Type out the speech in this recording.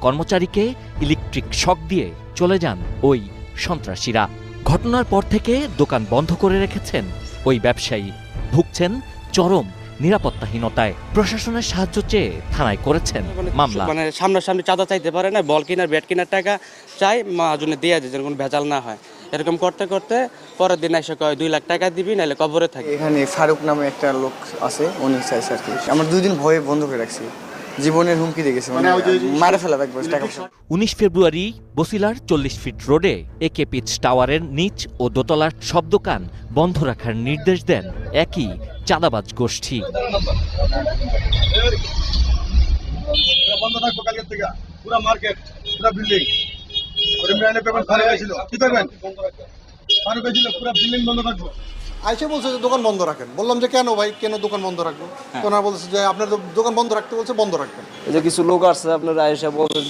কর্মচারীকে electric shock দিয়ে চলে যান ওই সন্ত্রাসীরা। ঘটনার পর থেকে দোকান বন্ধ করে রেখেছেন ওই ব্যবসায়ী। ভুগছেন চরম নিরাপত্তাহীনতায়। প্রশাসনের সাহায্য চেয়ে থানায় করেছেন মামলা। সামনাসামনি চাঁদা চাইতে পারে না, বল কেনার ব্যাট কেনার টাকা চাই, মহাজনে দিয়ে যায় যেন কোনো ভেজাল না হয়। এরকম করতে করতে পরের দিন এসে কয় 2 লাখ টাকা দিবি, নাহলে কবরে থাকি। এখানে ফারুক নামে একটা লোক আছে, উনি চাইছে আর কি। আমরা 2 দিন ভয়ে বন্ধ করে রাখছি, জীবনের হুমকি দেখেছি, মানে মারা ফেলা একবার টাকা। 19 ফেব্রুয়ারি বসিলার 40 ফিট রোডে একে পিচ টাওয়ারের নিচ ও দোতলার সব দোকান বন্ধ রাখার নির্দেশ দেন একই চাঁদাবাজ গোষ্ঠী। আইসে বলছে যে দোকান বন্ধ রাখেন। বললাম যে কেন ভাই, কেন দোকান বন্ধ রাখবো? ওনারা বলছে যে আপনার দোকান বন্ধ রাখতে বলছে, বন্ধ রাখবেন। এই যে কিছু লোক আসছে আপনারা আইসা বলছে